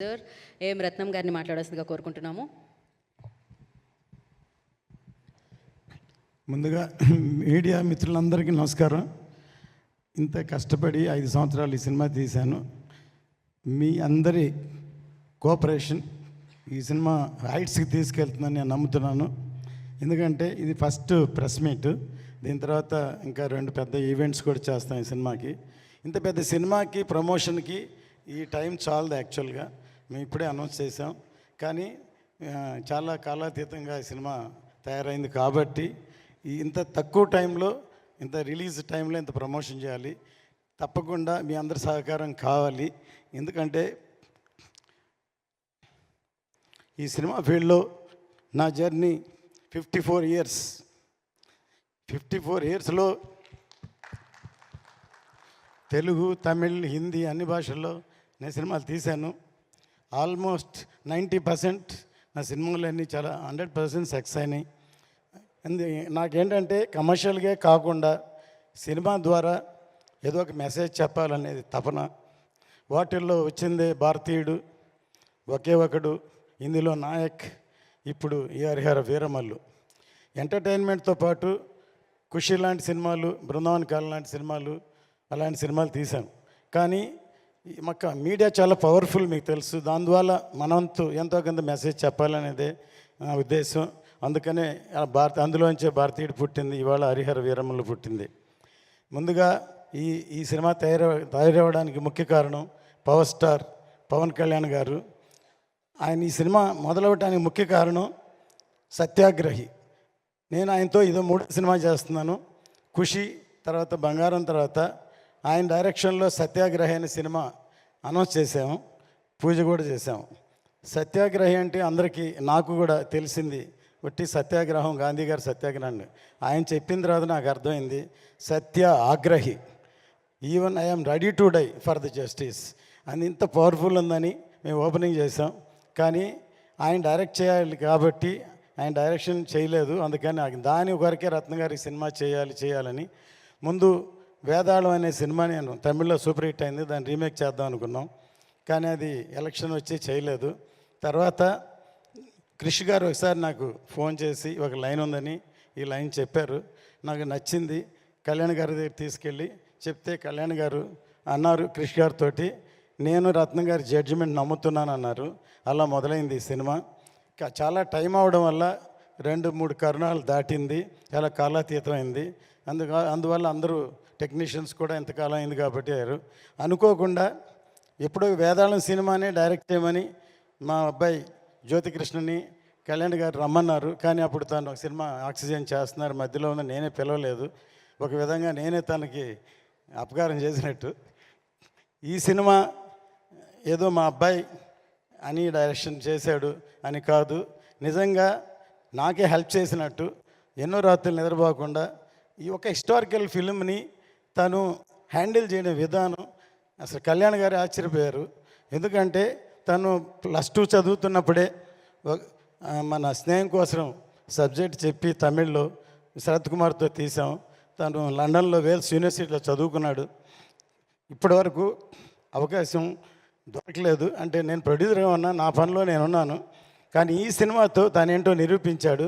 Sir ఏం రత్నం గారిని మాట్లాడాల్సిందిగా కోరుకుంటున్నాము. ముందుగా మీడియా మిత్రులందరికీ నమస్కారం. ఇంత కష్టపడి 5 సంవత్సరాలు ఈ సినిమా తీశాను. మీ అందరి కోఆపరేషన్ ఈ సినిమా హైట్స్కి తీసుకెళ్తుందని నేను నమ్ముతున్నాను. ఎందుకంటే ఇది ఫస్ట్ ప్రెస్ మీట్. దీని తర్వాత ఇంకా 2 పెద్ద ఈవెంట్స్ కూడా చేస్తాం ఈ సినిమాకి. ఇంత పెద్ద సినిమాకి ప్రమోషన్కి ఈ టైం చాలదు. యాక్చువల్గా మేము ఇప్పుడే అనౌన్స్ చేసాం, కానీ చాలా కాలాతీతంగా ఈ సినిమా తయారైంది కాబట్టి ఇంత తక్కువ టైంలో, ఇంత రిలీజ్ టైంలో ఇంత ప్రమోషన్ చేయాలి. తప్పకుండా మీ అందరి సహకారం కావాలి. ఎందుకంటే ఈ సినిమా ఫీల్డ్లో నా జర్నీ 54 ఇయర్స్. 54 ఇయర్స్లో తెలుగు, తమిళ్, హిందీ అన్ని భాషల్లో నేను సినిమాలు తీశాను. ఆల్మోస్ట్ 90% నా సినిమాలన్నీ చాలా 100% సక్సెస్ అయినాయి. నాకేంటంటే కమర్షియల్గా కాకుండా సినిమా ద్వారా ఏదో ఒక మెసేజ్ చెప్పాలనేది తపన. వాటిల్లో వచ్చిందే భారతీయుడు, ఒకే ఒకడు, ఇందులో నాయక్, ఇప్పుడు ఈ హరిహర వీరమల్లు. ఎంటర్టైన్మెంట్తో పాటు ఖుషి లాంటి సినిమాలు, బృందావన్ కాలం లాంటి సినిమాలు, అలాంటి సినిమాలు తీశాను. కానీ మాకు మీడియా చాలా పవర్ఫుల్, మీకు తెలుసు. దానివల్ల మనంతు ఎంతో కొంత మెసేజ్ చెప్పాలనేదే నా ఉద్దేశం. అందుకనే అందులోంచే భారతీయుడు పుట్టింది, ఇవాళ హరిహర వీరమల్లు పుట్టింది. ముందుగా ఈ సినిమా తయారవడానికి ముఖ్య కారణం పవర్ స్టార్ పవన్ కళ్యాణ్ గారు. ఆయన ఈ సినిమా మొదలవడానికి ముఖ్య కారణం సత్యాగ్రహి. నేను ఆయనతో ఇదో 3వ సినిమా చేస్తున్నాను. ఖుషి తర్వాత బంగారం తర్వాత ఆయన డైరెక్షన్లో సత్యాగ్రహి అనే సినిమా అనౌన్స్ చేసాము, పూజ కూడా చేసాము. సత్యాగ్రహి అంటే అందరికీ, నాకు కూడా తెలిసింది ఒట్టి సత్యాగ్రహం, గాంధీ గారి సత్యాగ్రహం. ఆయన చెప్పిన తర్వాత నాకు అర్థమైంది సత్య ఆగ్రహి. Even I'm ready to die for the justice అని ఇంత పవర్ఫుల్ ఉందని మేము ఓపెనింగ్ చేసాం. కానీ ఆయన డైరెక్ట్ చేయాలి కాబట్టి ఆయన డైరెక్షన్ చేయలేదు. అందుకని దాని వరకే రత్న గారి సినిమా చేయాలని ముందు వేదాళం అనే సినిమా నేను తమిళ్లో సూపర్ హిట్ అయింది, దాన్ని రీమేక్ చేద్దాం అనుకున్నాం. కానీ అది ఎలక్షన్ వచ్చి చేయలేదు. తర్వాత కృషి గారు ఒకసారి నాకు ఫోన్ చేసి ఒక లైన్ ఉందని ఈ లైన్ చెప్పారు. నాకు నచ్చింది. కళ్యాణ్ గారి దగ్గర తీసుకెళ్ళి చెప్తే కళ్యాణ్ గారు అన్నారు కృషి గారితో, నేను రత్న గారి జడ్జిమెంట్ నమ్ముతున్నాను అన్నారు. అలా మొదలైంది ఈ సినిమా. చాలా టైం అవడం వల్ల 2-3 కరుణాలు దాటింది, చాలా కాలాతీతమైంది. అందువల్ల అందరూ టెక్నీషియన్స్ కూడా ఎంతకాలం అయింది కాబట్టి అనుకోకుండా ఎప్పుడో వేదాళం సినిమానే డైరెక్ట్ చేయమని మా అబ్బాయి జ్యోతికృష్ణని కళ్యాణ్ గారు రమ్మన్నారు. కానీ అప్పుడు తను ఒక సినిమా ఆక్సిజన్ చేస్తున్నారు, మధ్యలో ఉన్న నేనే పిలవలేదు. ఒక విధంగా నేనే తనకి అపకారం చేసినట్టు. ఈ సినిమా ఏదో మా అబ్బాయి అని డైరెక్షన్ చేశాడు అని కాదు, నిజంగా నాకే హెల్ప్ చేసినట్టు. ఎన్నో రాత్రులు నిద్రపోకుండా ఈ ఒక హిస్టారికల్ ఫిల్మ్ని తను హ్యాండిల్ చేయడం విధానం అసలు కళ్యాణ్ గారు ఆశ్చర్యపోయారు. ఎందుకంటే తను +2 చదువుతున్నప్పుడే మన స్నేహం కోసం సబ్జెక్ట్ చెప్పి తమిళ్లో శరత్ కుమార్తో తీసాం. తను లండన్లో వేల్స్ యూనివర్సిటీలో చదువుకున్నాడు. ఇప్పటివరకు అవకాశం దొరకలేదు. అంటే నేను ప్రొడ్యూసర్గా ఉన్నా, నా పనిలో నేనున్నాను. కానీ ఈ సినిమాతో తనేంటో నిరూపించాడు.